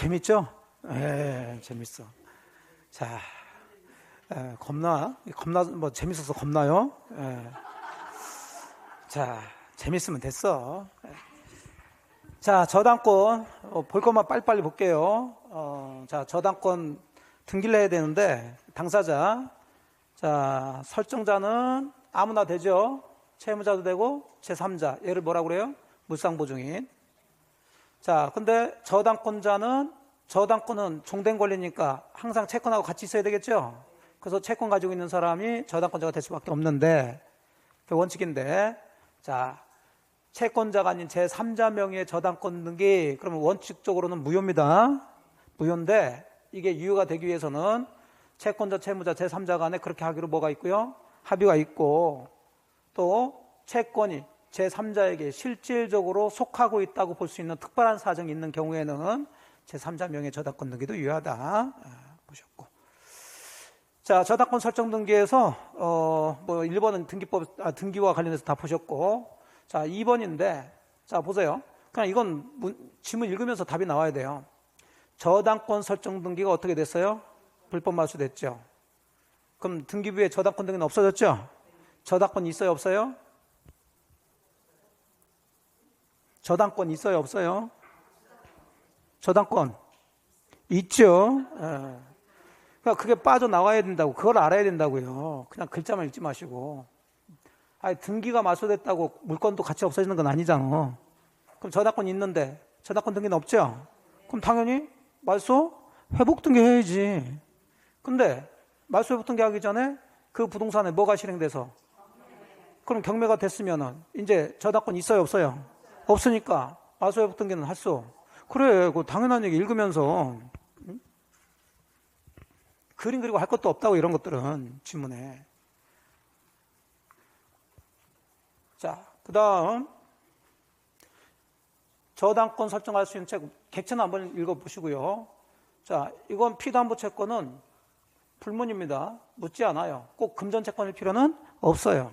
재밌죠? 예, 재밌어. 자, 겁나 뭐 재밌어서 겁나요? 예. 자, 재밌으면 됐어. 자, 저당권 볼 것만 빨리빨리 볼게요. 자, 저당권 등기를 해야 되는데 당사자, 자, 설정자는 아무나 되죠. 채무자도 되고 제3자, 얘를 뭐라고 그래요? 물상보증인. 자, 근데 저당권자는 종된 권리니까 항상 채권하고 같이 있어야 되겠죠. 그래서 채권 가지고 있는 사람이 저당권자가 될 수밖에 없는데 그 원칙인데, 자, 채권자가 아닌 제3자 명의의 저당권 등기, 그러면 원칙적으로는 무효입니다. 무효인데 이게 유효가 되기 위해서는 채권자, 채무자, 제3자 간에 그렇게 하기로 뭐가 있고요? 합의가 있고, 또 채권이 제3자에게 실질적으로 속하고 있다고 볼 수 있는 특별한 사정이 있는 경우에는 제3자 명의 저당권 등기도 유효하다. 보셨고. 자, 저당권 설정 등기에서, 뭐 1번은 등기와 관련해서 다 보셨고, 자, 2번인데, 자, 보세요. 그냥 이건 지문 읽으면서 답이 나와야 돼요. 저당권 설정 등기가 어떻게 됐어요? 불법 말소됐죠. 그럼 등기부에 저당권 등기는 없어졌죠? 저당권 있어요, 없어요? 저당권 있어요, 없어요? 저당권 있죠. 그러니까 그게 빠져나와야 된다고, 그걸 알아야 된다고요. 그냥 글자만 읽지 마시고. 아니, 등기가 말소됐다고 물건도 같이 없어지는 건 아니잖아. 그럼 저당권 있는데 저당권 등기는 없죠? 그럼 당연히 말소 회복 등기 해야지. 근데 말소 회복 등기 하기 전에 그 부동산에 뭐가 실행돼서? 그럼 경매가 됐으면은 이제 저당권 있어요, 없어요? 없으니까 말소 회복 등기는 할 수. 그래, 그 당연한 얘기 읽으면서 그림 그리고 할 것도 없다고, 이런 것들은 지문에. 자, 그 다음 저당권 설정할 수 있는 책 객체는 한번 읽어보시고요. 자, 이건 피담보채권은 불문입니다. 묻지 않아요. 꼭 금전채권일 필요는 없어요.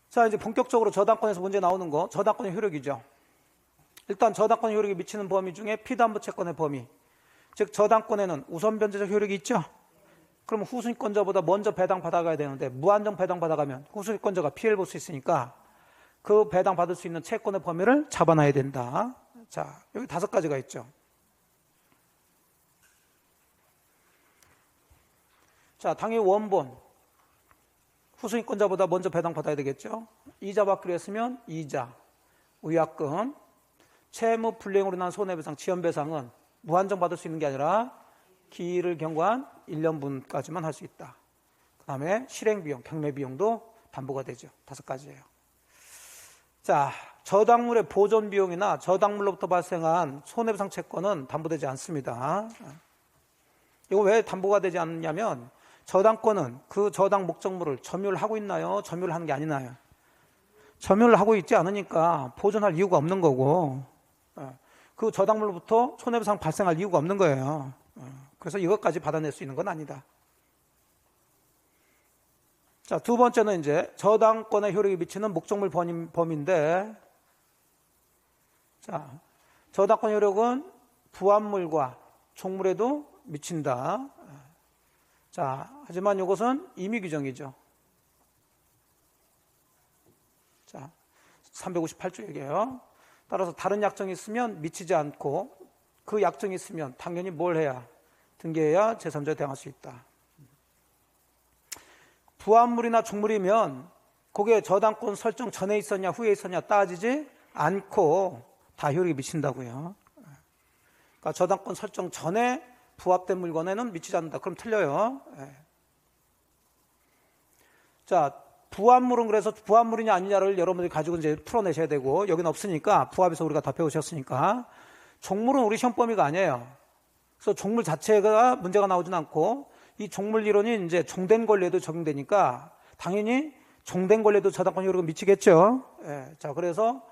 자, 이제 본격적으로 저당권에서 문제 나오는 거, 저당권의 효력이죠. 일단 저당권의 효력이 미치는 범위 중에 피담보채권의 범위, 즉 저당권에는 우선 변제적 효력이 있죠. 그러면 후순위권자보다 먼저 배당 받아가야 되는데 무한정 배당 받아가면 후순위권자가 피해를 볼 수 있으니까 그 배당 받을 수 있는 채권의 범위를 잡아놔야 된다. 자, 여기 5가지가 있죠. 자, 당연히 원본, 후순위권자보다 먼저 배당 받아야 되겠죠. 이자 받기로 했으면 이자, 위약금, 채무 불이행으로 인한 손해배상, 지연배상은 무한정 받을 수 있는 게 아니라 기일을 경과한 1년분까지만 할 수 있다. 그 다음에 실행비용, 경매비용도 담보가 되죠. 5가지예요. 자, 저당물의 보존비용이나 저당물로부터 발생한 손해배상 채권은 담보되지 않습니다. 이거 왜 담보가 되지 않냐면 저당권은 그 저당 목적물을 점유하고 있나요? 점유하는 게 아니나요? 점유를 하고 있지 않으니까 보존할 이유가 없는 거고, 그 저당물로부터 손해배상 발생할 이유가 없는 거예요. 그래서 이것까지 받아낼 수 있는 건 아니다. 자, 2번째는 이제 저당권의 효력이 미치는 목적물 범위인데, 자, 저당권 효력은 부합물과 종물에도 미친다. 자, 하지만 이것은 임의 규정이죠. 자, 358조 얘기예요. 따라서 다른 약정이 있으면 미치지 않고, 그 약정이 있으면 당연히 뭘 해야? 등기해야 제3자에 대항할 수 있다. 부합물이나 종물이면 그게 저당권 설정 전에 있었냐 후에 있었냐 따지지 않고 다 효력이 미친다고요. 그러니까 저당권 설정 전에 부합된 물건에는 미치지 않는다. 그럼 틀려요. 자, 부합물은 그래서 부합물이냐 아니냐를 여러분들이 가지고 이제 풀어내셔야 되고, 여기는 없으니까 부합에서 우리가 다 배우셨으니까. 종물은 우리 시험 범위가 아니에요. 그래서 종물 자체가 문제가 나오진 않고, 이 종물 이론이 이제 종된 권리에도 적용되니까 당연히 종된 권리에도 저당권 효력은 미치겠죠. 자, 그래서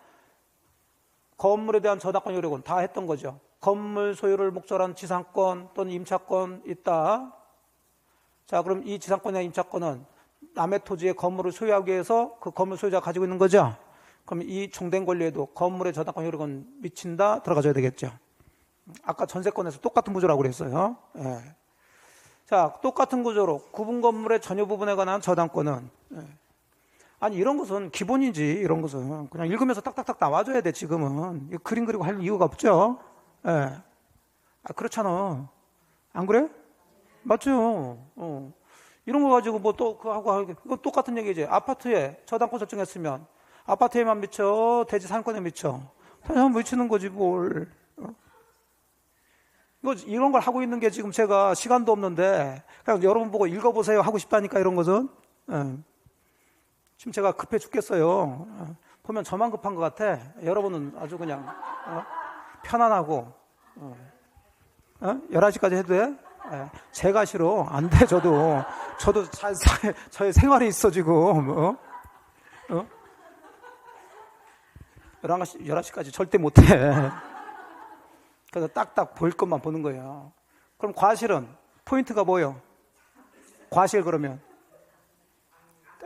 건물에 대한 저당권 효력은 다 했던 거죠. 건물 소유를 목적으로 한 지상권 또는 임차권 있다. 자, 그럼 이 지상권이나 임차권은 남의 토지에 건물을 소유하기 위해서 그 건물 소유자가 가지고 있는 거죠. 그럼 이 종된 권리에도 건물의 저당권 효력은 미친다 들어가줘야 되겠죠. 아까 전세권에서 똑같은 구조라고 그랬어요. 예. 자, 똑같은 구조로 구분 건물의 전유 부분에 관한 저당권은 아니 이런 것은 기본이지. 이런 것은 그냥 읽으면서 딱딱딱 나와줘야 돼. 지금은 이거 그림 그리고 할 이유가 없죠. 예. 아, 그렇잖아. 안 그래? 맞죠. 이런 거 가지고 뭐 또 그거 하고 이거 똑같은 얘기지. 아파트에 저당권 설정했으면 아파트에만 미쳐, 대지 상권에 미쳐. 당연히 미치는 거지 뭘. 이런 걸 하고 있는 게 지금 제가 시간도 없는데 그냥 여러분 보고 읽어보세요 하고 싶다니까 이런 것은. 지금 제가 급해 죽겠어요. 보면 저만 급한 것 같아. 여러분은 아주 그냥 편안하고 11시까지 해도 돼? 제가 싫어. 안 돼. 저도 저의 생활이 있어 지금. 11시까지 절대 못해. 그래서 딱딱 보일 것만 보는 거예요. 그럼 과실은 포인트가 뭐예요? 과실 그러면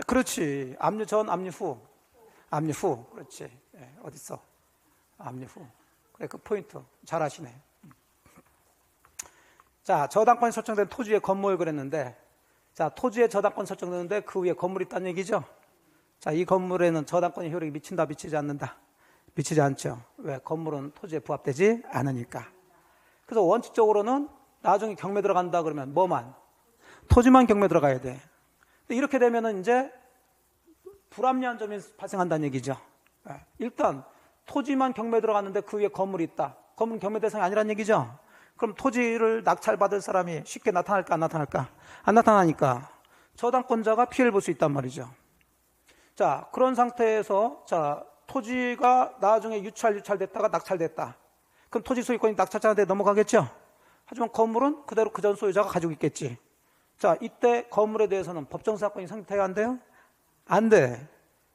그렇지. 압류 전, 압류 후. 압류 후. 그렇지. 어딨어? 압류 후. 그래, 그 포인트. 잘 아시네. 자, 저당권이 설정된 토지의 건물 그랬는데, 자, 토지의 저당권 설정되는데 그 위에 건물이 있다는 얘기죠? 자, 이 건물에는 저당권의 효력이 미친다, 미치지 않는다? 미치지 않죠. 왜? 건물은 토지에 부합되지 않으니까. 그래서 원칙적으로는 나중에 경매 들어간다 그러면 뭐만? 토지만 경매 들어가야 돼. 이렇게 되면은 이제 불합리한 점이 발생한다는 얘기죠. 일단 토지만 경매 들어갔는데 그 위에 건물이 있다. 건물은 경매 대상이 아니란 얘기죠. 그럼 토지를 낙찰받을 사람이 쉽게 나타날까 안 나타날까? 안 나타나니까 저당권자가 피해를 볼 수 있단 말이죠. 자, 그런 상태에서 자, 토지가 나중에 유찰됐다가 낙찰됐다. 그럼 토지 소유권이 낙찰자한테 넘어가겠죠. 하지만 건물은 그대로 그전 소유자가 가지고 있겠지. 자, 이때 건물에 대해서는 법정사건이 성립돼야 안 돼요? 안 돼.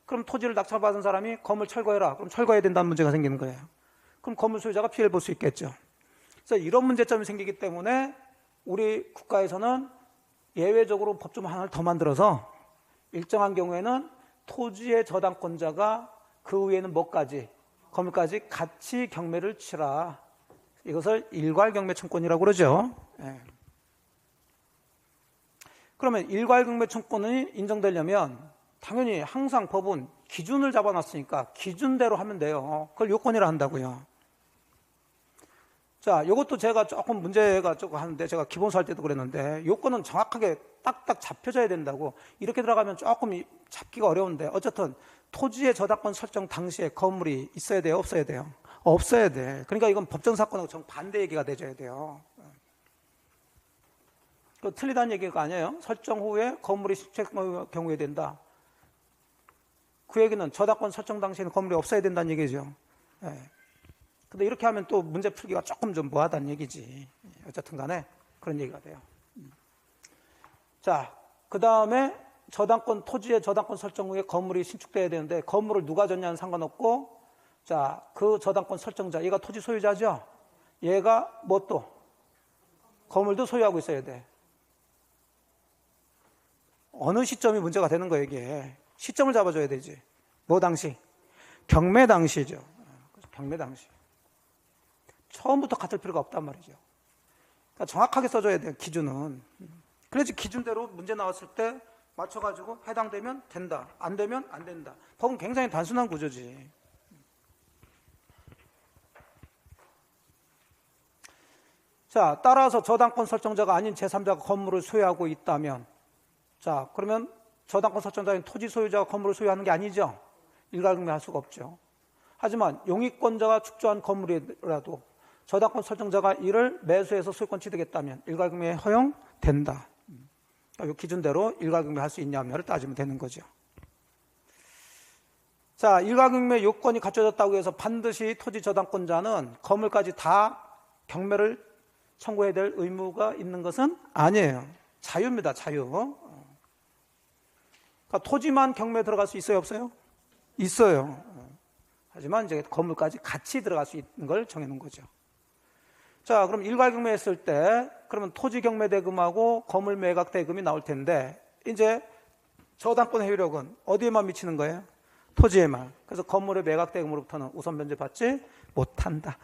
그럼 토지를 낙찰받은 사람이 건물 철거해라. 그럼 철거해야 된다는 문제가 생기는 거예요. 그럼 건물 소유자가 피해를 볼 수 있겠죠. 그래서 이런 문제점이 생기기 때문에 우리 국가에서는 예외적으로 법좀 하나를 더 만들어서 일정한 경우에는 토지의 저당권자가 그 위에는 뭐까지? 건물까지 같이 경매를 치라. 이것을 일괄경매청권이라고 그러죠. 그러면 일괄경매청권이 인정되려면 당연히 항상 법은 기준을 잡아놨으니까 기준대로 하면 돼요. 그걸 요건이라 한다고요. 자, 이것도 제가 조금 문제가 조금 하는데 제가 기본서 할 때도 그랬는데 요건은 정확하게 딱딱 잡혀져야 된다고. 이렇게 들어가면 조금 잡기가 어려운데 어쨌든 토지의 저당권 설정 당시에 건물이 있어야 돼요? 없어야 돼요? 없어야 돼. 그러니까 이건 법정사건하고 정반대 얘기가 돼줘야 돼요. 그 틀리다는 얘기가 아니에요. 설정 후에 건물이 실체의 경우에 된다. 그 얘기는 저당권 설정 당시에는 건물이 없어야 된다는 얘기죠. 근데 이렇게 하면 또 문제 풀기가 조금 좀 뭐하다는 얘기지. 어쨌든 간에 그런 얘기가 돼요. 자, 그 다음에 저당권, 토지의 저당권 설정 후에 건물이 신축돼야 되는데 건물을 누가 졌냐는 상관없고 자, 그 저당권 설정자, 얘가 토지 소유자죠? 얘가 뭐 또? 건물도 소유하고 있어야 돼. 어느 시점이 문제가 되는 거예요, 이게. 시점을 잡아줘야 되지. 뭐 당시? 경매 당시죠. 경매 당시. 처음부터 같을 필요가 없단 말이죠. 그러니까 정확하게 써줘야 돼요, 기준은. 그래야지 기준대로 문제 나왔을 때 맞춰가지고 해당되면 된다. 안 되면 안 된다. 법은 굉장히 단순한 구조지. 자, 따라서 저당권 설정자가 아닌 제3자가 건물을 소유하고 있다면 자, 그러면 저당권 설정자인 토지 소유자가 건물을 소유하는 게 아니죠. 일괄경매할 수가 없죠. 하지만 용익권자가 축조한 건물이라도 저당권 설정자가 이를 매수해서 소유권 취득했다면 일괄경매 허용된다. 이 기준대로 일괄경매할 수 있냐를 따지면 되는 거죠. 자, 일괄경매 요건이 갖춰졌다고 해서 반드시 토지 저당권자는 건물까지 다 경매를 청구해야 될 의무가 있는 것은 아니에요. 자유입니다. 자유. 그러니까 토지만 경매 들어갈 수 있어요? 없어요? 있어요. 하지만 이제 건물까지 같이 들어갈 수 있는 걸 정해놓은 거죠. 자, 그럼 일괄경매 했을 때 그러면 토지 경매 대금하고 건물 매각 대금이 나올 텐데 이제 저당권 효력은 어디에만 미치는 거예요? 토지의 말. 그래서 건물의 매각대금으로부터는 우선 변제받지 못한다.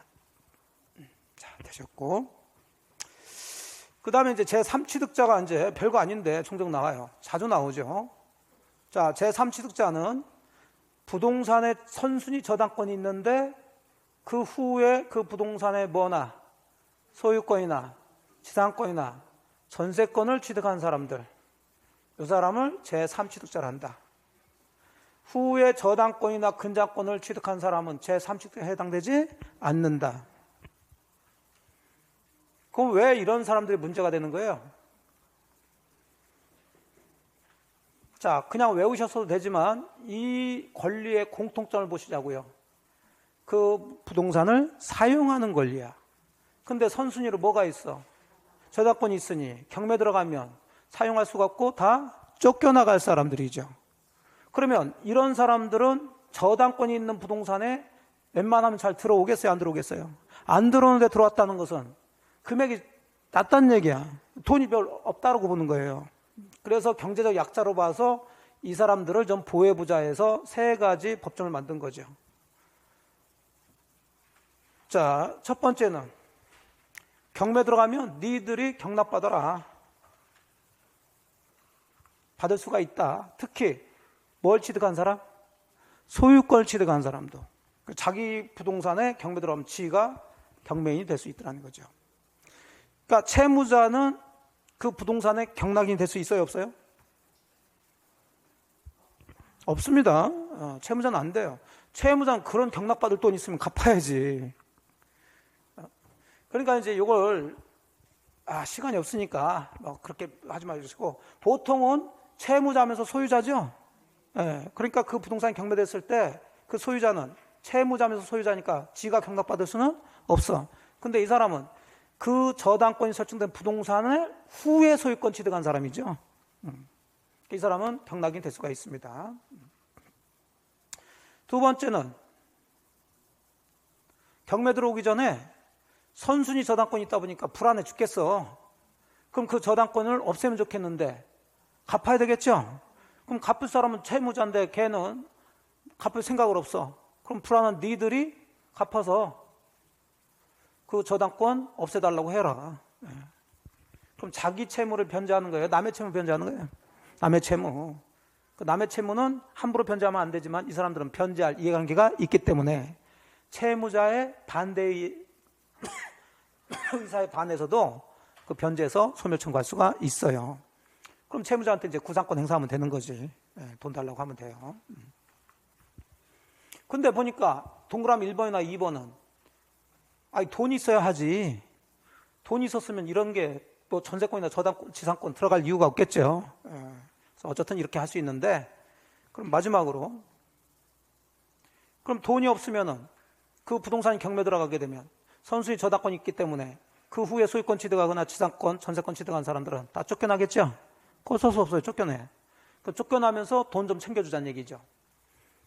자, 되셨고. 그 다음에 이제 제3취득자가 이제 별거 아닌데 종종 나와요. 자주 나오죠. 자, 제3취득자는 부동산에 선순위 저당권이 있는데 그 후에 그 부동산에 뭐나 소유권이나 지상권이나 전세권을 취득한 사람들, 이 사람을 제3취득자를 한다. 후에 저당권이나 근저당권을 취득한 사람은 제3취득자에 해당되지 않는다. 그럼 왜 이런 사람들이 문제가 되는 거예요? 자, 그냥 외우셨어도 되지만 이 권리의 공통점을 보시자고요. 그 부동산을 사용하는 권리야. 근데 선순위로 뭐가 있어? 저당권이 있으니 경매 들어가면 사용할 수가 없고 다 쫓겨나갈 사람들이죠. 그러면 이런 사람들은 저당권이 있는 부동산에 웬만하면 잘 들어오겠어요? 안 들어오겠어요? 안 들어오는데 들어왔다는 것은 금액이 낮다는 얘기야. 돈이 별 없다고 보는 거예요. 그래서 경제적 약자로 봐서 이 사람들을 좀 보호해보자 해서 세 가지 법정을 만든 거죠. 자, 첫 번째는 경매 들어가면 니들이 경납받아라. 받을 수가 있다. 특히 뭘 취득한 사람? 소유권을 취득한 사람도. 자기 부동산에 경매 들어가면 지가 경매인이 될 수 있다는 거죠. 그러니까 채무자는 그 부동산에 경락인이 될 수 있어요, 없어요? 없습니다. 채무자는 안 돼요. 채무자는 그런 경락받을 돈 있으면 갚아야지. 그러니까 이제 이걸 시간이 없으니까 뭐 그렇게 하지 마시고, 보통은 채무자면서 소유자죠. 그러니까 그 부동산이 경매됐을 때 그 소유자는 채무자면서 소유자니까 지가 경락받을 수는 없어. 근데 이 사람은 그 저당권이 설정된 부동산을 후에 소유권 취득한 사람이죠. 이 사람은 경락인이 될 수가 있습니다. 두 번째는 경매 들어오기 전에 선순위 저당권이 있다 보니까 불안해 죽겠어. 그럼 그 저당권을 없애면 좋겠는데 갚아야 되겠죠? 그럼 갚을 사람은 채무자인데 걔는 갚을 생각을 없어. 그럼 불안한 니들이 갚아서 그 저당권 없애달라고 해라. 그럼 자기 채무를 변제하는 거예요? 남의 채무 변제하는 거예요? 남의 채무. 그 남의 채무는 함부로 변제하면 안 되지만 이 사람들은 변제할 이해관계가 있기 때문에 채무자의 반대의 의사에 반해서도 그 변제해서 소멸 청구할 수가 있어요. 그럼 채무자한테 이제 구상권 행사하면 되는 거지. 돈 달라고 하면 돼요. 근데 보니까 동그라미 1번이나 2번은 돈이 있어야 하지. 돈이 있었으면 이런 게 또 전세권이나 저당권, 지상권 들어갈 이유가 없겠죠. 그래서 어쨌든 이렇게 할 수 있는데, 그럼 마지막으로, 그럼 돈이 없으면은 그 부동산이 경매 들어가게 되면 선순위 저당권이 있기 때문에 그 후에 소유권 취득하거나 지상권, 전세권 취득한 사람들은 다 쫓겨나겠죠? 어쩔 수 없어요. 쫓겨내. 그 쫓겨나면서 돈 좀 챙겨주자는 얘기죠.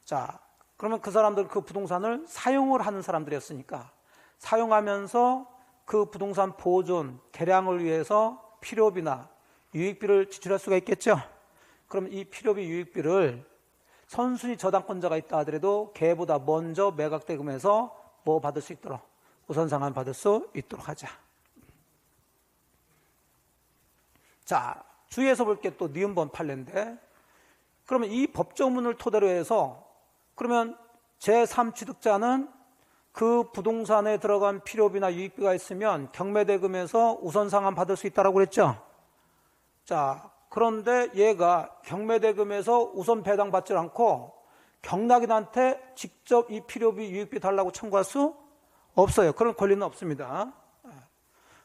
자, 그러면 그 사람들 그 부동산을 사용을 하는 사람들이었으니까 사용하면서 그 부동산 보존, 개량을 위해서 필요비나 유익비를 지출할 수가 있겠죠. 그럼 이 필요비, 유익비를 선순위 저당권자가 있다 하더라도 걔보다 먼저 매각대금에서 뭐 받을 수 있도록, 우선상환 받을 수 있도록 하자. 자, 주의해서 볼 게 또 니은번 판례인데, 그러면 이 법조문을 토대로 해서 그러면 제3취득자는 그 부동산에 들어간 필요비나 유익비가 있으면 경매대금에서 우선상환 받을 수 있다고 그랬죠. 자, 그런데 얘가 경매대금에서 우선 배당받지 않고 경락인한테 직접 이 필요비, 유익비 달라고 청구할 수 없어요. 그런 권리는 없습니다.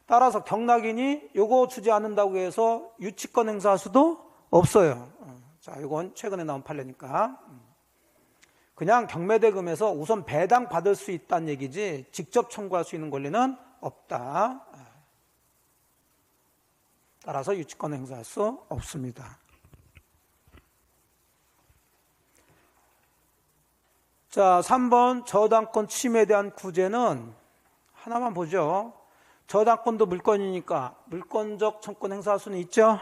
따라서 경락인이 요거 주지 않는다고 해서 유치권 행사할 수도 없어요. 자, 이건 최근에 나온 판례니까. 그냥 경매대금에서 우선 배당 받을 수 있다는 얘기지 직접 청구할 수 있는 권리는 없다. 따라서 유치권 행사할 수 없습니다. 자, 3번 저당권 침해에 대한 구제는 하나만 보죠. 저당권도 물건이니까 물권적 청권 행사할 수는 있죠.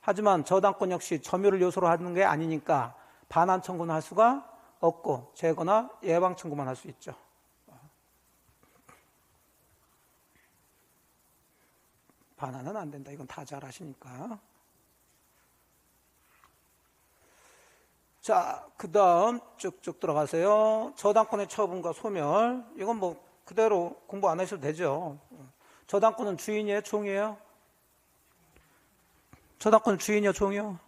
하지만 저당권 역시 점유를 요소로 하는 게 아니니까 반환 청구는 할 수가 없고 제거나 예방 청구만 할 수 있죠. 반환은 안 된다. 이건 다 잘 아시니까. 자, 그 다음 쭉쭉 들어가세요. 저당권의 처분과 소멸. 이건 뭐 그대로 공부 안 하셔도 되죠. 저당권은 주인이에요? 종이에요? 저당권은 주인이요? 종이요?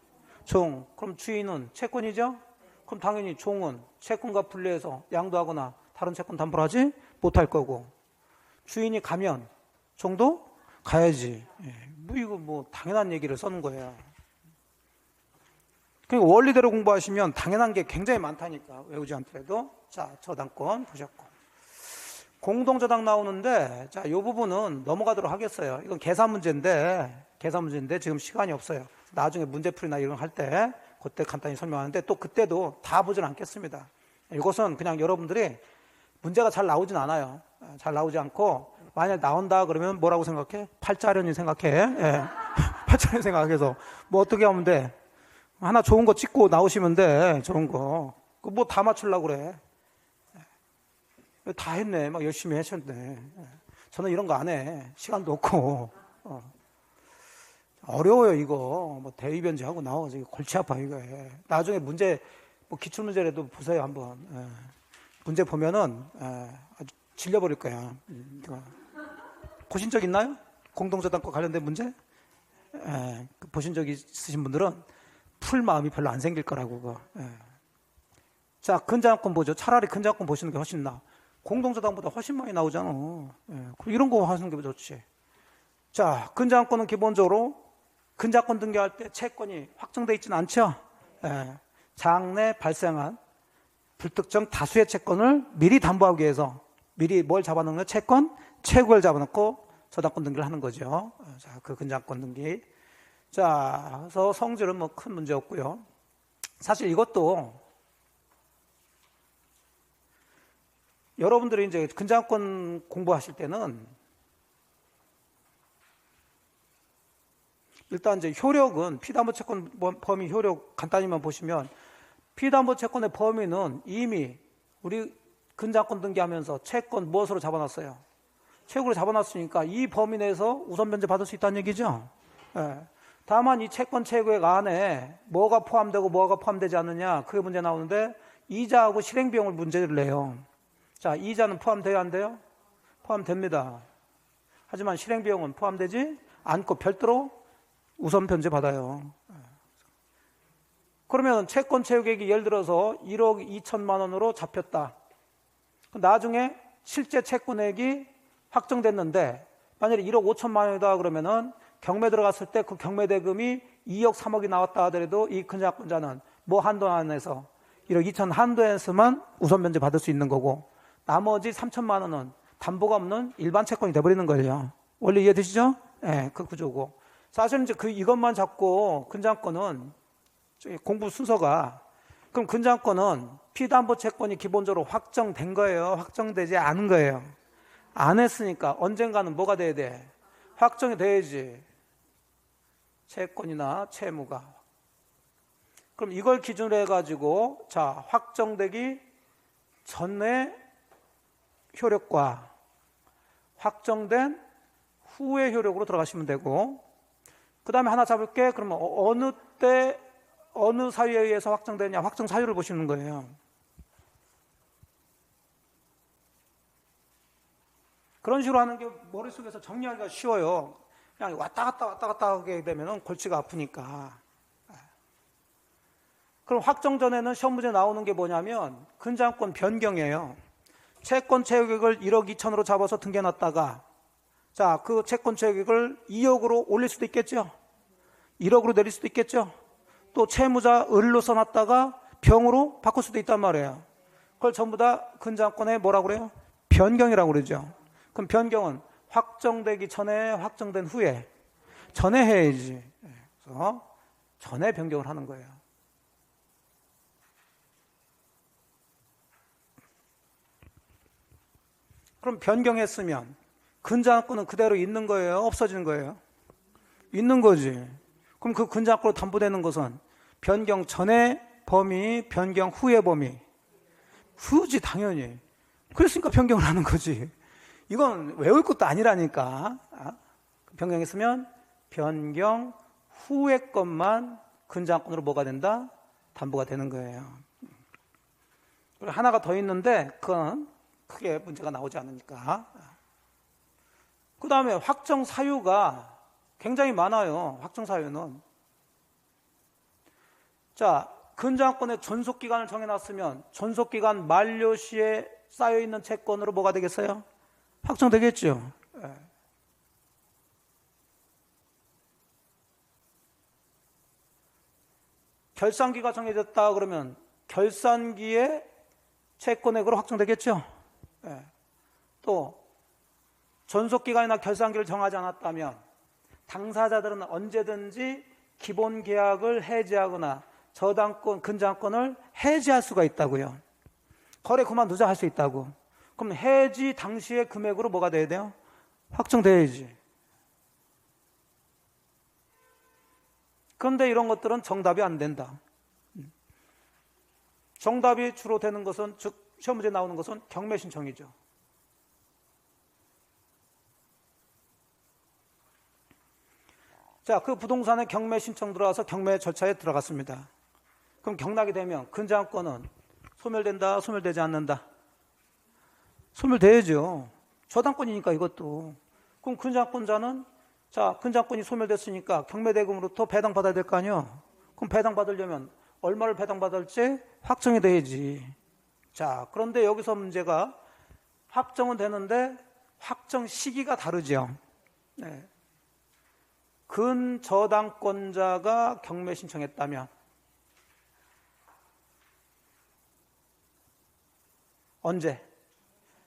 종. 그럼 주인은 채권이죠? 그럼 당연히 종은 채권과 분리해서 양도하거나 다른 채권 담보를 하지 못할 거고, 주인이 가면 종도 가야지. 뭐 이거 뭐 당연한 얘기를 써는 거예요. 그러니까 원리대로 공부하시면 당연한 게 굉장히 많다니까, 외우지 않더라도. 자, 저당권 보셨고, 공동저당 나오는데, 자, 이 부분은 넘어가도록 하겠어요. 이건 계산 문제인데 지금 시간이 없어요. 나중에 문제풀이나 이런 거 할 때 그때 간단히 설명하는데, 또 그때도 다 보진 않겠습니다. 이것은 그냥 여러분들이 문제가 잘 나오진 않아요. 잘 나오지 않고, 만약 나온다 그러면 뭐라고 생각해? 팔자련이 생각해. 예. 팔자련이 생각해서 뭐 어떻게 하면 돼? 하나 좋은 거 찍고 나오시면 돼. 저런 거. 그 뭐 다 맞추려고 그래. 다 했네. 막 열심히 하셨네. 저는 이런 거 안 해. 시간도 없고. 어려워요, 이거. 뭐 대위변제 하고 나와서 골치 아파, 이거. 나중에 문제, 뭐 기출문제라도 보세요, 한번. 문제 보면은, 아주 질려버릴 거야. 보신 적 있나요? 공동저당과 관련된 문제? 보신 적 있으신 분들은 풀 마음이 별로 안 생길 거라고, 그거. 자, 근저당권 보죠. 차라리 근저당권 보시는 게 훨씬 나아. 공동저당보다 훨씬 많이 나오잖아. 이런 거 하시는 게 좋지. 자, 근저당권은 기본적으로 근저당권 등기할 때 채권이 확정되어 있지는 않죠. 장래 발생한 불특정 다수의 채권을 미리 담보하기 위해서 미리 뭘 잡아놓는 거예요? 채권, 채권을 잡아놓고 저당권 등기를 하는 거죠. 자, 그 근저당권 등기. 자, 그래서 성질은 뭐 큰 문제 없고요. 사실 이것도 여러분들이 이제 근저당권 공부하실 때는 일단 이제 효력은 피담보채권 범위 효력 간단히만 보시면, 피담보채권의 범위는 이미 우리 근저당권 등기하면서 채권 무엇으로 잡아놨어요? 채권으로 잡아놨으니까 이 범위 내에서 우선 변제 받을 수 있다는 얘기죠. 다만 이 채권 채권액 안에 뭐가 포함되고 뭐가 포함되지 않느냐, 그게 문제 나오는데, 이자하고 실행비용을 문제를 내요. 자, 이자는 포함돼야 안 돼요? 포함됩니다. 하지만 실행비용은 포함되지 않고 별도로 우선 변제 받아요. 그러면 채권 채권액이 예를 들어서 1억 2천만 원으로 잡혔다. 나중에 실제 채권액이 확정됐는데, 만약에 1억 5천만 원이다 그러면은 경매 들어갔을 때 그 경매 대금이 2억 3억이 나왔다 하더라도 이 근저당권자는 뭐 한도 안에서 1억 2천 한도에서만 우선 변제 받을 수 있는 거고, 나머지 3천만 원은 담보가 없는 일반 채권이 돼버리는 거예요. 원래 이해되시죠? 그 구조고. 사실은 이제 이것만 잡고 근저당권은 공부 순서가, 그럼 근저당권은 피담보 채권이 기본적으로 확정된 거예요? 확정되지 않은 거예요? 안 했으니까 언젠가는 뭐가 돼야 돼? 확정이 돼야지. 채권이나 채무가. 그럼 이걸 기준으로 해가지고, 자, 확정되기 전에 효력과 확정된 후의 효력으로 들어가시면 되고, 그 다음에 하나 잡을게. 그러면 어느 때, 어느 사유에 의해서 확정되냐, 확정 사유를 보시는 거예요. 그런 식으로 하는 게 머릿속에서 정리하기가 쉬워요. 그냥 왔다 갔다 하게 되면 골치가 아프니까. 그럼 확정 전에는 시험 문제 나오는 게 뭐냐면 근저당권 변경이에요. 채권 채권액을 1억 2천으로 잡아서 등기해놨다가, 자, 그 채권 채권액을 2억으로 올릴 수도 있겠죠. 1억으로 내릴 수도 있겠죠. 또 채무자 을로 써놨다가 병으로 바꿀 수도 있단 말이에요. 그걸 전부 다 근저당권에 뭐라고 그래요? 변경이라고 그러죠. 그럼 변경은 확정되기 전에, 확정된 후에, 전에 해야지. 그래서 전에 변경을 하는 거예요. 그럼 변경했으면 근저당권은 그대로 있는 거예요? 없어지는 거예요? 있는 거지. 그럼 그 근저당권으로 담보되는 것은 변경 전의 범위, 변경 후의 범위. 후지, 당연히. 그랬으니까 변경을 하는 거지. 이건 외울 것도 아니라니까. 변경했으면 변경 후의 것만 근저당권으로 뭐가 된다? 담보가 되는 거예요. 그리고 하나가 더 있는데 그건 크게 문제가 나오지 않으니까. 그 다음에 확정 사유가 굉장히 많아요. 확정 사유는. 자, 근저당권의 존속기간을 정해놨으면 존속기간 만료 시에 쌓여있는 채권으로 뭐가 되겠어요? 확정되겠죠. 결산기가 정해졌다 그러면 결산기에 채권액으로 확정되겠죠. 또 존속기간이나 결산기를 정하지 않았다면 당사자들은 언제든지 기본계약을 해지하거나 저당권, 근저당권을 해지할 수가 있다고요. 거래 그만두자 할 수 있다고. 그럼 해지 당시의 금액으로 뭐가 돼야 돼요? 확정돼야지. 그런데 이런 것들은 정답이 안 된다. 정답이 주로 되는 것은, 즉 시험 문제 나오는 것은 경매 신청이죠. 자, 그 부동산에 경매 신청 들어와서 경매 절차에 들어갔습니다. 그럼 경락이 되면 근저당권은 소멸된다, 소멸되지 않는다? 소멸돼야죠. 저당권이니까 이것도. 그럼 근저당권자는 자, 근저당권이 소멸됐으니까 경매대금으로부터 배당받아야 될 거 아니에요. 그럼 배당받으려면 얼마를 배당받을지 확정이 돼야지. 자, 그런데 여기서 문제가 확정은 되는데 확정 시기가 다르죠. 네. 근저당권자가 경매 신청했다면 언제?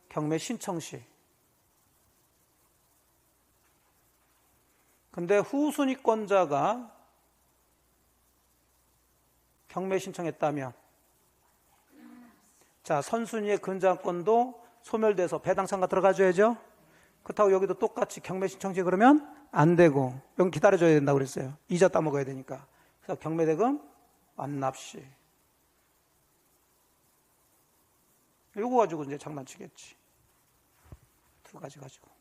경매 신청 시. 근데 후순위권자가 경매 신청했다면 자, 선순위의 근저당권도 소멸돼서 배당상가 들어가줘야죠. 그렇다고 여기도 똑같이 경매 신청시 그러면 안 되고 여기 기다려줘야 된다고 그랬어요. 이자 따먹어야 되니까. 그래서 경매대금 완납시. 이거 가지고 이제 장난치겠지. 두 가지 가지고.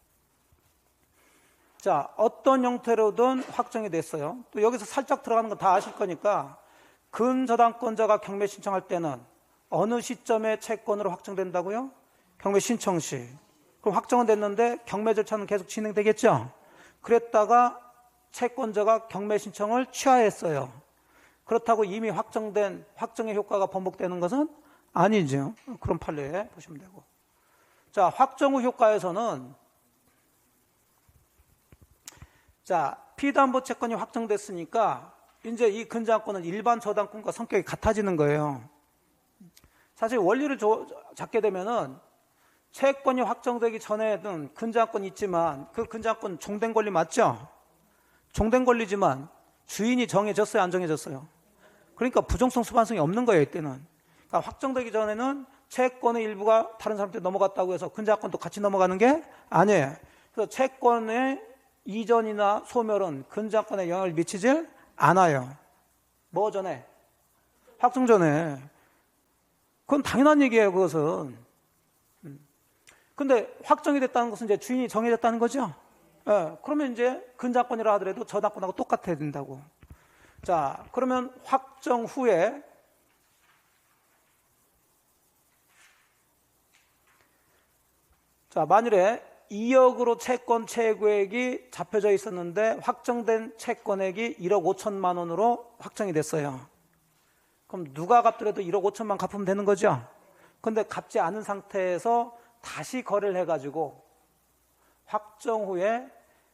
자, 어떤 형태로든 확정이 됐어요. 또 여기서 살짝 들어가는 거 다 아실 거니까 근저당권자가 경매 신청할 때는 어느 시점에 채권으로 확정된다고요? 경매 신청 시. 그럼 확정은 됐는데 경매 절차는 계속 진행되겠죠? 그랬다가 채권자가 경매 신청을 취하했어요. 그렇다고 이미 확정된 확정의 효과가 번복되는 것은 아니죠. 그런 판례 보시면 되고. 자, 확정 후 효과에서는 자, 피담보 채권이 확정됐으니까 이제 이 근저당권은 일반 저당권과 성격이 같아지는 거예요. 사실 원리를 잡게 되면은 채권이 확정되기 전에는 근저당권이 있지만 그 근저당권 종된 권리 맞죠? 종된 권리지만 주인이 정해졌어요, 안 정해졌어요? 그러니까 부정성 수반성이 없는 거예요, 이때는. 그러니까 확정되기 전에는 채권의 일부가 다른 사람한테 넘어갔다고 해서 근저당권도 같이 넘어가는 게 아니에요. 그래서 채권의 이전이나 소멸은 근저당권에 영향을 미치질 않아요. 뭐 전에? 확정 전에. 그건 당연한 얘기예요, 그것은. 근데 확정이 됐다는 것은 이제 주인이 정해졌다는 거죠. 예, 그러면 이제 근저당권이라 하더라도 저당권하고 똑같아야 된다고. 자, 그러면 확정 후에 자, 만일에 2억으로 채권 채권액이 잡혀져 있었는데 확정된 채권액이 1억 5천만 원으로 확정이 됐어요. 그럼 누가 갚더라도 1억 5천만 갚으면 되는 거죠. 근데 갚지 않은 상태에서 다시 거래를 해가지고 확정 후에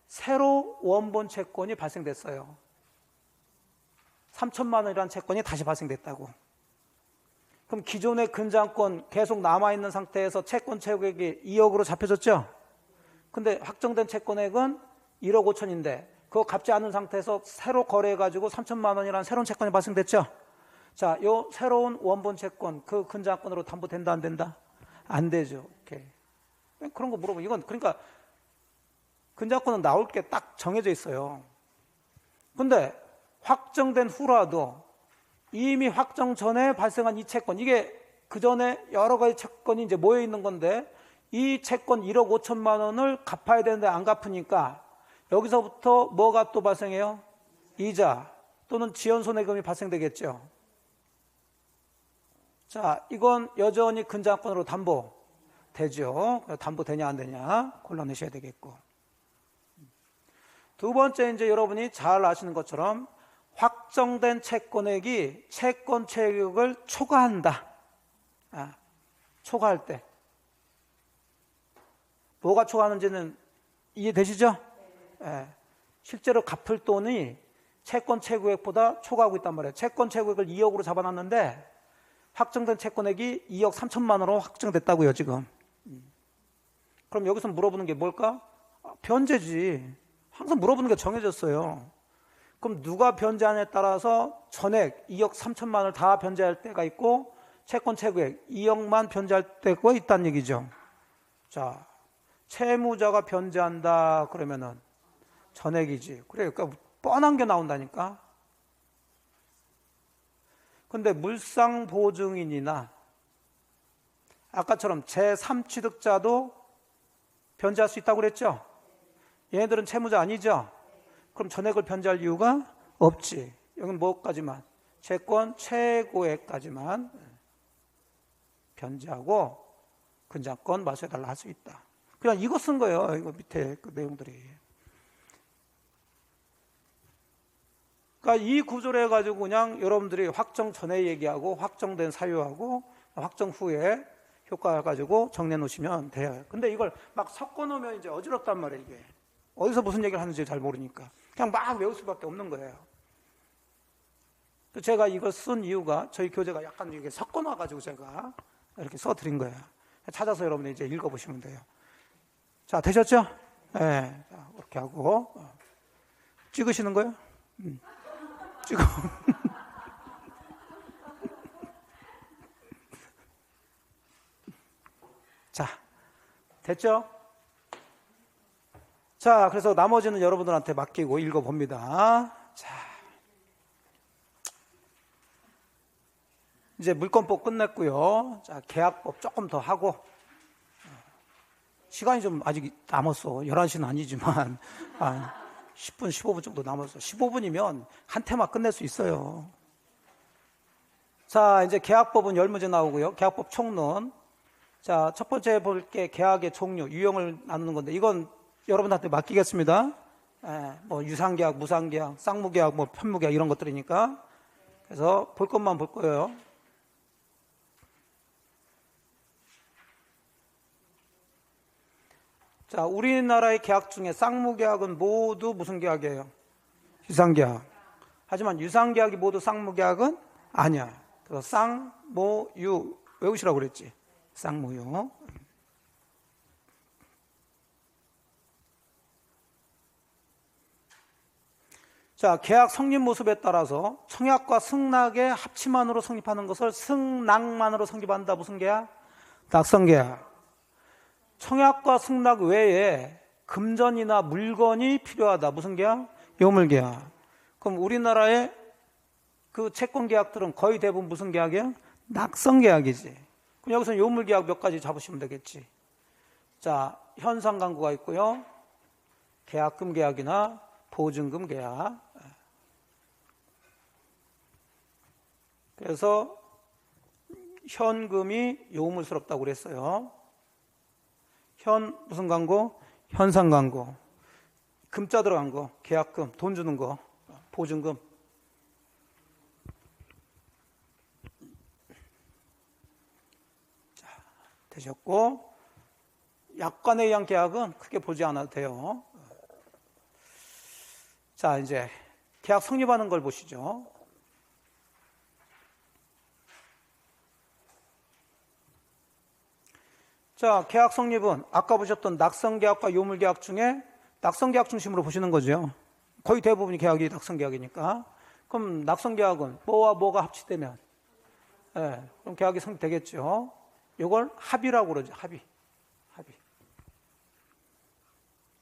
새로 원본 채권이 발생됐어요. 3천만 원이라는 채권이 다시 발생됐다고. 그럼 기존의 근저당권 계속 남아있는 상태에서 채권 채권액이 2억으로 잡혀졌죠. 근데 확정된 채권액은 1억 5천인데 그거 갚지 않은 상태에서 새로 거래해가지고 3천만 원이라는 새로운 채권이 발생됐죠. 자, 요 새로운 원본 채권 그 근저당권으로 담보된다 안 된다? 안 되죠. 오케이. 그런 거 물어보면 이건 그러니까 근저당권은 나올 게 딱 정해져 있어요. 근데 확정된 후라도 이미 확정 전에 발생한 이 채권 이게 그 전에 여러 가지 채권이 이제 모여 있는 건데 이 채권 1억 5천만 원을 갚아야 되는데 안 갚으니까 여기서부터 뭐가 또 발생해요? 이자 또는 지연손해금이 발생되겠죠. 자, 이건 여전히 근저당권으로 담보되죠. 담보되냐 안 되냐 골라내셔야 되겠고. 두 번째, 이제 여러분이 잘 아시는 것처럼 확정된 채권액이 채권 체격을 초과한다. 초과할 때 뭐가 초과하는지는 이해되시죠? 실제로 갚을 돈이 채권 채무액보다 초과하고 있단 말이에요. 채권 채무액을 2억으로 잡아놨는데 확정된 채권액이 2억 3천만 원으로 확정됐다고요, 지금. 그럼 여기서 물어보는 게 뭘까? 변제지. 항상 물어보는 게 정해졌어요. 그럼 누가 변제하냐에 따라서 전액 2억 3천만 원을 다 변제할 때가 있고 채권 채무액 2억만 변제할 때가 있다는 얘기죠. 자, 채무자가 변제한다 그러면은 전액이지. 그러니까 뻔한 게 나온다니까. 근데 물상보증인이나 아까처럼 제3취득자도 변제할 수 있다고 그랬죠? 얘네들은 채무자 아니죠? 그럼 전액을 변제할 이유가 없지. 여기는 뭐까지만? 채권 최고액까지만 변제하고 근저당권 마소해달라 할 수 있다. 그냥 이거 쓴 거예요. 이거 밑에 그 내용들이. 그러니까 이 구조로 해가지고 그냥 여러분들이 확정 전에 얘기하고 확정된 사유하고 확정 후에 효과 가지고 정리해 놓으시면 돼요. 근데 이걸 막 섞어 놓으면 이제 어지럽단 말이에요, 이게. 어디서 무슨 얘기를 하는지 잘 모르니까. 그냥 막 외울 수밖에 없는 거예요. 제가 이걸 쓴 이유가 저희 교재가 약간 이게 섞어 놔가지고 제가 이렇게 써드린 거예요. 찾아서 여러분이 이제 읽어보시면 돼요. 자, 되셨죠? 네. 자, 이렇게 하고. 찍으시는 거예요? 찍어. 자, 됐죠? 자, 그래서 나머지는 여러분들한테 맡기고 읽어봅니다. 자, 이제 물권법 끝냈고요. 자, 계약법 조금 더 하고. 시간이 좀 아직 남았어. 11시는 아니지만 10분, 15분 정도 남았어. 15분이면 한 테마 끝낼 수 있어요. 자, 이제 계약법은 10문제 나오고요. 계약법 총론. 자, 첫 번째 볼 게 계약의 종류, 유형을 나누는 건데 이건 여러분한테 맡기겠습니다. 뭐 유상계약, 무상계약, 쌍무계약, 뭐 편무계약 이런 것들이니까. 그래서 볼 것만 볼 거예요. 자, 우리나라의 계약 중에 쌍무계약은 모두 무슨 계약이에요? 유상계약. 하지만 유상계약이 모두 쌍무계약은 아니야. 그래서 쌍무유 외우시라고 그랬지. 쌍무유. 자, 계약 성립 모습에 따라서 청약과 승낙의 합치만으로 성립하는 것을 승낙만으로 성립한다. 무슨 계약? 낙성계약. 청약과 승낙 외에 금전이나 물건이 필요하다. 무슨 계약? 요물계약. 그럼 우리나라의 그 채권 계약들은 거의 대부분 무슨 계약이에요? 낙성계약이지. 그럼 여기서 요물계약 몇 가지 잡으시면 되겠지. 자, 현상강구가 있고요. 계약금 계약이나 보증금 계약. 그래서 현금이 요물스럽다고 그랬어요. 무슨 광고? 현상 광고. 금자 들어간 거, 계약금, 돈 주는 거, 보증금. 자, 되셨고, 약관에 의한 계약은 크게 보지 않아도 돼요. 자, 이제 계약 성립하는 걸 보시죠. 자, 계약 성립은 아까 보셨던 낙성계약과 요물계약 중에 낙성계약 중심으로 보시는 거죠. 거의 대부분이 계약이 낙성계약이니까. 그럼 낙성계약은 뭐와 뭐가 합치되면 그럼 계약이 성립되겠죠. 이걸 합의라고 그러죠. 합의.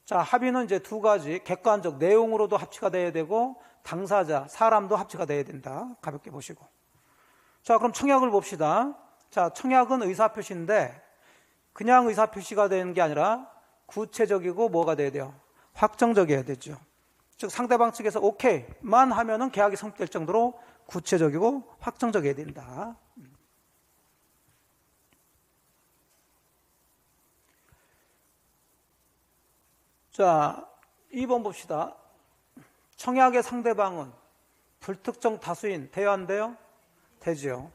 자, 합의는 이제 두 가지. 객관적 내용으로도 합치가 돼야 되고 당사자, 사람도 합치가 돼야 된다. 가볍게 보시고. 자, 그럼 청약을 봅시다. 자, 청약은 의사표시인데 그냥 의사표시가 되는 게 아니라 구체적이고 뭐가 돼야 돼요? 확정적이어야 되죠. 즉 상대방 측에서 오케이만 하면은 계약이 성립될 정도로 구체적이고 확정적이어야 된다. 자, 2번 봅시다. 청약의 상대방은 불특정 다수인 돼야 안 돼요? 되죠.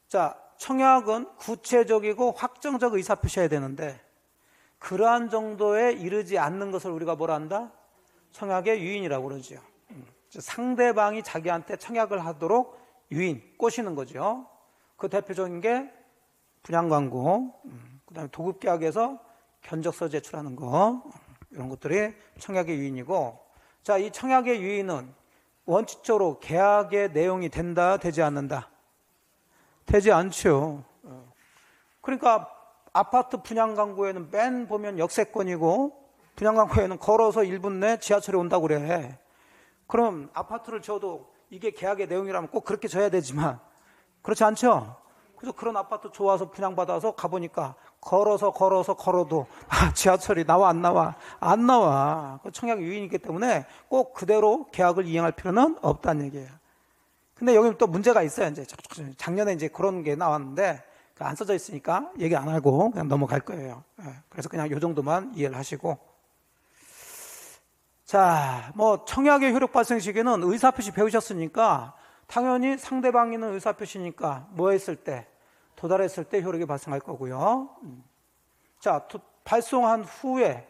자, 청약은 구체적이고 확정적 의사표시해야 되는데 그러한 정도에 이르지 않는 것을 우리가 뭐라 한다? 청약의 유인이라고 그러죠. 상대방이 자기한테 청약을 하도록 유인, 꼬시는 거죠. 그 대표적인 게 분양광고, 그 다음에 도급계약에서 견적서 제출하는 거, 이런 것들이 청약의 유인이고, 자, 이 청약의 유인은 원칙적으로 계약의 내용이 된다, 되지 않는다? 되지 않죠. 그러니까 아파트 분양 광고에는 맨 보면 역세권이고 분양 광고에는 걸어서 1분 내 지하철에 온다고 그래. 그럼 아파트를 줘도 이게 계약의 내용이라면 꼭 그렇게 줘야 되지만 그렇지 않죠? 그래서 그런 아파트 좋아서 분양받아서 가보니까 걸어도 지하철이 나와 안 나와? 안 나와. 청약 유인이기 때문에 꼭 그대로 계약을 이행할 필요는 없다는 얘기예요. 근데 여기 또 문제가 있어요. 이제 작년에 이제 그런 게 나왔는데 안 써져 있으니까 얘기 안 하고 그냥 넘어갈 거예요. 그래서 그냥 이 정도만 이해를 하시고. 자, 뭐 청약의 효력 발생 시기는 의사표시 배우셨으니까 당연히 상대방이 있는 의사표시니까 뭐 했을 때? 도달했을 때 효력이 발생할 거고요. 자, 발송한 후에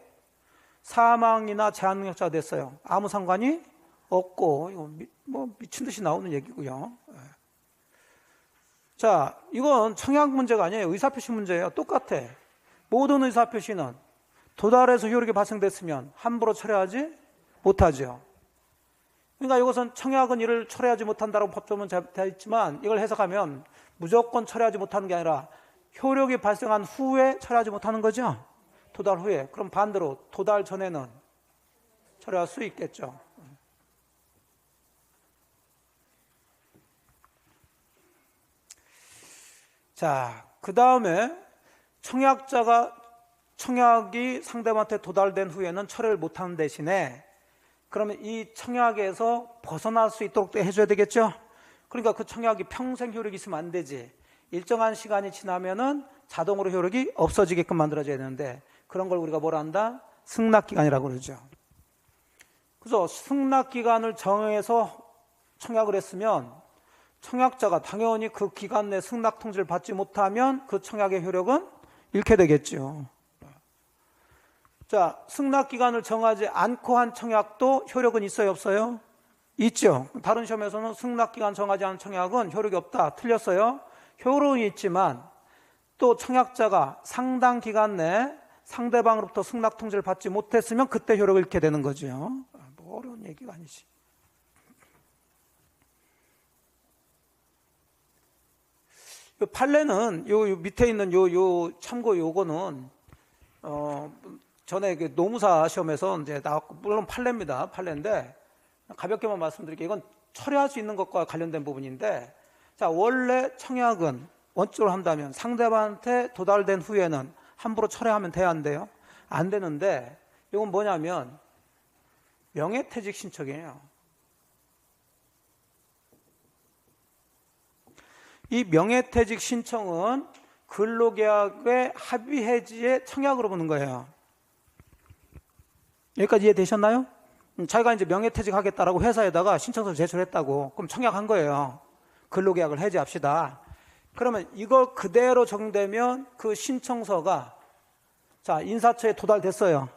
사망이나 제한능력자가 됐어요. 아무 상관이 없고 이거 뭐 미친 듯이 나오는 얘기고요. 자, 이건 청약 문제가 아니에요. 의사표시 문제예요. 똑같아. 모든 의사표시는 도달해서 효력이 발생됐으면 함부로 철회하지 못하죠. 그러니까 이것은 청약은 이를 철회하지 못한다고 법조문 되어 있지만 이걸 해석하면 무조건 철회하지 못하는 게 아니라 효력이 발생한 후에 철회하지 못하는 거죠. 도달 후에. 그럼 반대로 도달 전에는 철회할 수 있겠죠. 자, 그 다음에 청약이 상대방한테 도달된 후에는 철회를 못하는 대신에 그러면 이 청약에서 벗어날 수 있도록 해줘야 되겠죠? 그러니까 그 청약이 평생 효력이 있으면 안 되지. 일정한 시간이 지나면은 자동으로 효력이 없어지게끔 만들어져야 되는데 그런 걸 우리가 뭐라 한다? 승낙기간이라고 그러죠. 그래서 승낙기간을 정해서 청약을 했으면 청약자가 당연히 그 기간 내 승낙 통지를 받지 못하면 그 청약의 효력은 잃게 되겠죠. 자, 승낙기간을 정하지 않고 한 청약도 효력은 있어요, 없어요? 있죠. 다른 시험에서는 승낙기간 정하지 않은 청약은 효력이 없다. 틀렸어요. 효력은 있지만 또 청약자가 상당 기간 내 상대방으로부터 승낙 통지를 받지 못했으면 그때 효력을 잃게 되는 거죠. 뭐 어려운 얘기가 아니지. 요 판례는 요 밑에 있는 요 참고 요거는 전에 노무사 시험에서 이제 나왔고 물론 판례입니다. 판례인데 가볍게만 말씀드릴게요. 이건 처리할 수 있는 것과 관련된 부분인데 자, 원래 청약은 원칙으로 한다면 상대방한테 도달된 후에는 함부로 철회하면 돼야 안 돼요? 안 되는데 이건 뭐냐면 명예퇴직 신청이에요. 이 명예퇴직 신청은 근로계약의 합의 해지의 청약으로 보는 거예요. 여기까지 이해되셨나요? 자기가 이제 명예퇴직하겠다라고 회사에다가 신청서를 제출했다고. 그럼 청약한 거예요. 근로계약을 해지합시다. 그러면 이걸 그대로 적용되면 그 신청서가 자, 인사처에 도달됐어요.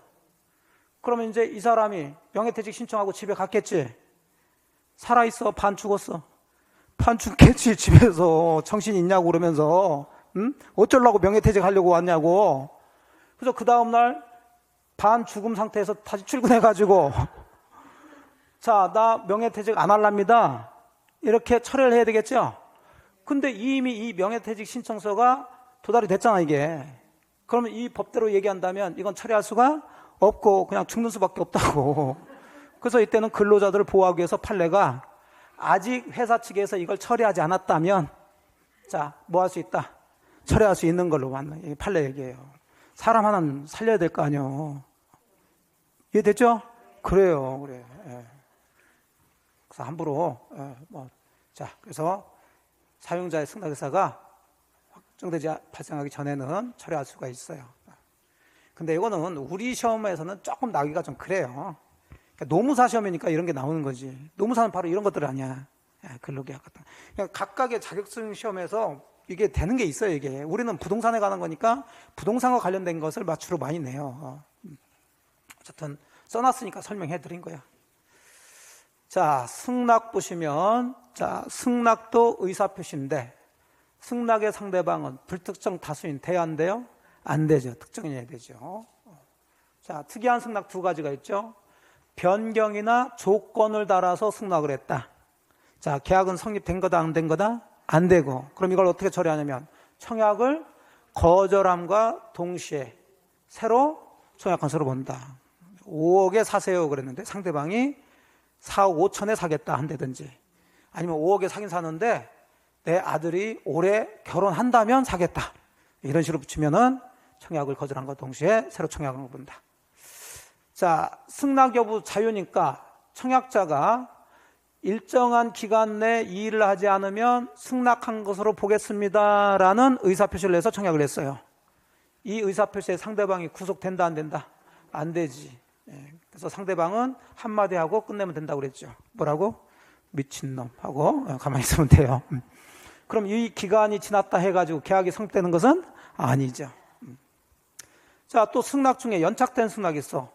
그러면 이제 이 사람이 명예퇴직 신청하고 집에 갔겠지. 살아있어? 반 죽었어? 반 죽겠지. 집에서 정신 있냐고 그러면서 어쩌려고 명예퇴직 하려고 왔냐고. 그래서 그 다음날 반 죽음 상태에서 다시 출근해가지고 자, 나 명예퇴직 안 할랍니다. 이렇게 철회를 해야 되겠죠. 근데 이미 이 명예퇴직 신청서가 도달이 됐잖아 이게. 그러면 이 법대로 얘기한다면 이건 철회할 수가 없고 그냥 죽는 수밖에 없다고. 그래서 이때는 근로자들을 보호하기 위해서 판례가 아직 회사 측에서 이걸 처리하지 않았다면 자, 뭐 할 수 있다? 철회할 수 있는 걸로 만나. 판례 얘기예요. 사람 하나는 살려야 될 거 아니에요. 이해됐죠? 그래요, 그래. 예. 그래서 함부로, 자, 그래서 사용자의 승낙의사가 확정되지 발생하기 전에는 철회할 수가 있어요. 근데 이거는 우리 시험에서는 조금 나기가 좀 그래요. 그러니까 노무사 시험이니까 이런 게 나오는 거지. 노무사는 바로 이런 것들 아니야. 근로계약 같은. 그러니까 각각의 자격증 시험에서 이게 되는 게 있어요, 이게. 우리는 부동산에 관한 거니까 부동산과 관련된 것을 맞추로 많이 내요. 어쨌든 써놨으니까 설명해 드린 거야. 자, 승낙 보시면, 자, 승낙도 의사표시인데, 승낙의 상대방은 불특정 다수인 돼야 안 돼요? 안 되죠. 특정인이 되죠. 자, 특이한 승낙 두 가지가 있죠. 변경이나 조건을 달아서 승낙을 했다. 자, 계약은 성립된 거다, 안 된 거다? 안 되고. 그럼 이걸 어떻게 처리하냐면, 청약을 거절함과 동시에 새로 청약 건설을 본다. 5억에 사세요 그랬는데 상대방이 4억 5천에 사겠다 한다든지, 아니면 5억에 사긴 사는데 내 아들이 올해 결혼한다면 사겠다, 이런 식으로 붙이면은 청약을 거절한 것 동시에 새로 청약을 본다. 자, 승낙 여부 자유니까 청약자가 일정한 기간 내 이 일을 하지 않으면 승낙한 것으로 보겠습니다라는 의사표시를 해서 청약을 했어요. 이 의사표시에 상대방이 구속된다, 안 된다? 안 되지. 그래서 상대방은 한마디 하고 끝내면 된다고 그랬죠. 뭐라고? 미친놈 하고 가만히 있으면 돼요. 그럼 이 기간이 지났다 해가지고 계약이 성립되는 것은 아니죠. 자, 또 승낙 중에 연착된 승낙이 있어.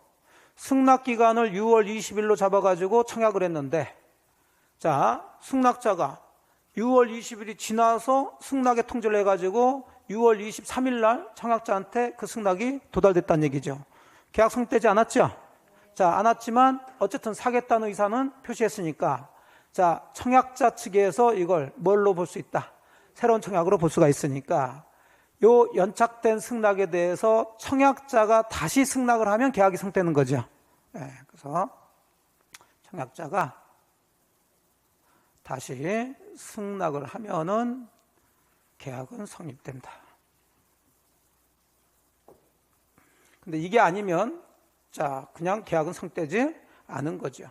승낙 기간을 6월 20일로 잡아가지고 청약을 했는데, 자, 승낙자가 6월 20일이 지나서 승낙에 통지를 해가지고 6월 23일 날 청약자한테 그 승낙이 도달됐다는 얘기죠. 계약 성립되지 않았죠? 자, 않았지만 어쨌든 사겠다는 의사는 표시했으니까, 자, 청약자 측에서 이걸 뭘로 볼 수 있다? 새로운 청약으로 볼 수가 있으니까, 요 연착된 승낙에 대해서 청약자가 다시 승낙을 하면 계약이 성립되는 거죠. 그래서 청약자가 다시 승낙을 하면은 계약은 성립된다. 근데 이게 아니면, 자, 그냥 계약은 성립되지 않은 거죠.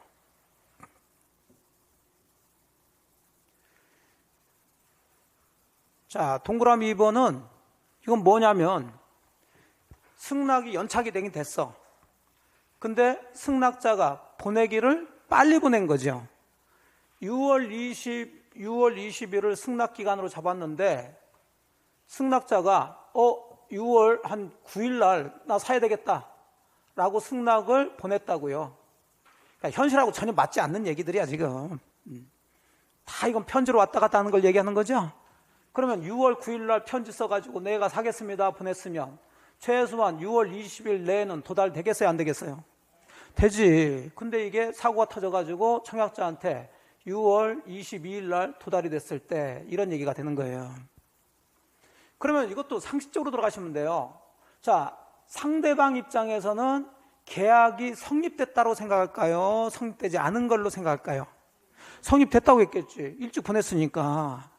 자, 동그라미 2번은 이건 뭐냐면, 승낙이 연착이 되긴 됐어. 근데 승낙자가 보내기를 빨리 보낸 거죠. 6월 20일을 승낙 기간으로 잡았는데, 승낙자가 6월 한 9일 날 나 사야 되겠다 라고 승낙을 보냈다고요. 그러니까 현실하고 전혀 맞지 않는 얘기들이야 지금. 다 이건 편지로 왔다 갔다 하는 걸 얘기하는 거죠. 그러면 6월 9일 날 편지 써가지고 내가 사겠습니다 보냈으면 최소한 6월 20일 내에는 도달되겠어요, 안 되겠어요? 되지. 근데 이게 사고가 터져가지고 청약자한테 6월 22일 날 도달이 됐을 때 이런 얘기가 되는 거예요. 그러면 이것도 상식적으로 들어가시면 돼요. 자, 상대방 입장에서는 계약이 성립됐다고 생각할까요? 성립되지 않은 걸로 생각할까요? 성립됐다고 했겠지. 일찍 보냈으니까.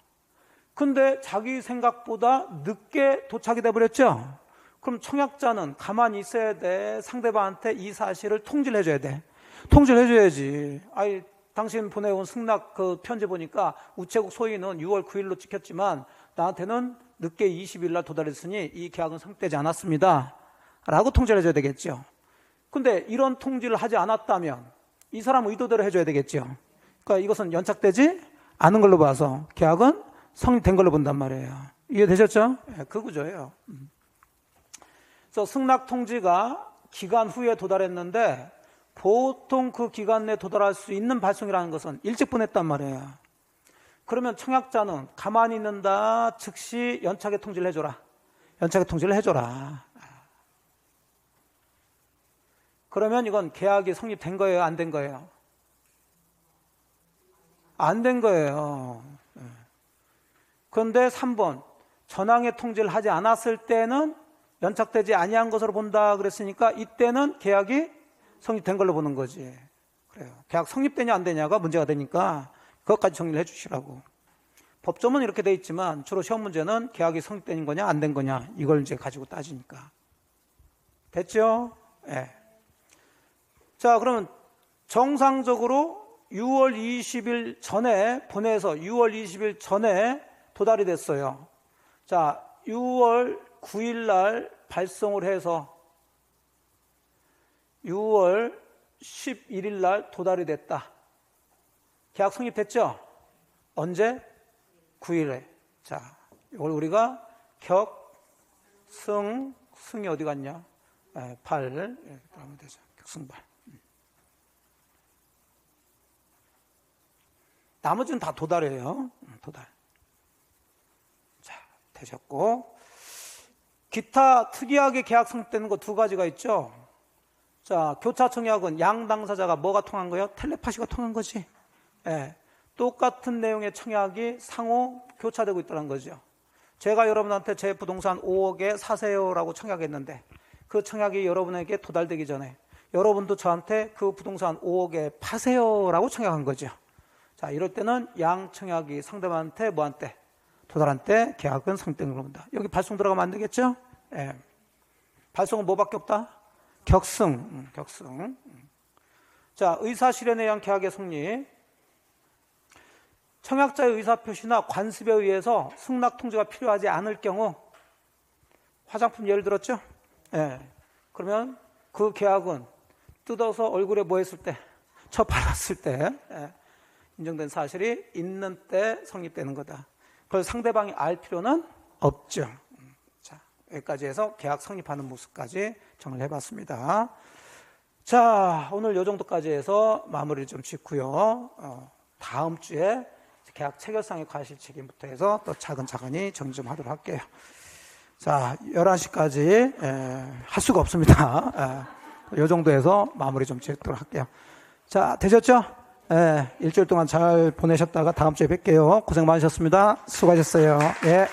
근데 자기 생각보다 늦게 도착이 돼버렸죠? 그럼 청약자는 가만히 있어야 돼? 상대방한테 이 사실을 통지를 해줘야 돼? 통지를 해줘야지. 아이, 당신 보내온 승낙 그 편지 보니까 우체국 소인은 6월 9일로 찍혔지만 나한테는 늦게 20일 날 도달했으니 이 계약은 성립되지 않았습니다 라고 통지를 해줘야 되겠죠. 근데 이런 통지를 하지 않았다면 이 사람 의도대로 해줘야 되겠죠. 그러니까 이것은 연착되지 않은 걸로 봐서 계약은 성립된 걸로 본단 말이에요. 이해되셨죠? 그 구조예요. 그래서 승낙 통지가 기간 후에 도달했는데 보통 그 기간 내에 도달할 수 있는 발송이라는 것은 일찍 보냈단 말이에요. 그러면 청약자는 가만히 있는다 즉시 연착의 통지를 해줘라. 연착의 통지를 해줘라. 그러면 이건 계약이 성립된 거예요, 안 된 거예요? 안 된 거예요. 그런데 3번 전항의 통지를 하지 않았을 때는 연착되지 아니한 것으로 본다 그랬으니까 이때는 계약이 성립된 걸로 보는 거지. 그래요. 계약 성립되냐 안 되냐가 문제가 되니까 그것까지 정리를 해 주시라고. 법조문은 이렇게 돼 있지만 주로 시험 문제는 계약이 성립된 거냐 안 된 거냐 이걸 이제 가지고 따지니까. 됐죠? 예. 자, 그러면 정상적으로 6월 20일 전에 보내서 6월 20일 전에 도달이 됐어요. 자, 6월 9일 날 발송을 해서 6월 11일 날 도달이 됐다. 계약 성립됐죠? 언제? 9일에. 자, 이걸 우리가 승이 어디 갔냐? 8. 이렇게 하면 되죠. 격승발. 나머지는 다 도달이에요. 도달. 자, 되셨고. 기타 특이하게 계약 성립되는 거 두 가지가 있죠. 자, 교차 청약은 양 당사자가 뭐가 통한 거예요? 텔레파시가 통한 거지. 예. 똑같은 내용의 청약이 상호 교차되고 있다는 거죠. 제가 여러분한테 제 부동산 5억에 사세요라고 청약했는데 그 청약이 여러분에게 도달되기 전에 여러분도 저한테 그 부동산 5억에 파세요라고 청약한 거죠. 자, 이럴 때는 양 청약이 상대방한테 뭐한테? 도달한 때 계약은 성립되는 겁니다. 여기 발송 들어가면 안 되겠죠? 예. 발송은 뭐밖에 없다? 격승. 자, 의사실현에 의한 계약의 성립. 청약자의 의사표시나 관습에 의해서 승낙 통지가 필요하지 않을 경우 화장품 예를 들었죠? 예. 그러면 그 계약은 뜯어서 얼굴에 뭐 했을 때? 쳐 발랐을 때 인정된 사실이 있는 때 성립되는 거다. 그걸 상대방이 알 필요는 없죠. 자, 여기까지 해서 계약 성립하는 모습까지 정리를 해봤습니다. 자, 오늘 이 정도까지 해서 마무리를 좀 짓고요. 다음 주에 계약 체결상의 과실 책임부터 해서 또 차근차근히 정리 좀 하도록 할게요. 자, 11시까지 할 수가 없습니다. 이 정도에서 마무리 좀 짓도록 할게요. 자, 되셨죠? 일주일 동안 잘 보내셨다가 다음 주에 뵐게요. 고생 많으셨습니다. 수고하셨어요. 예.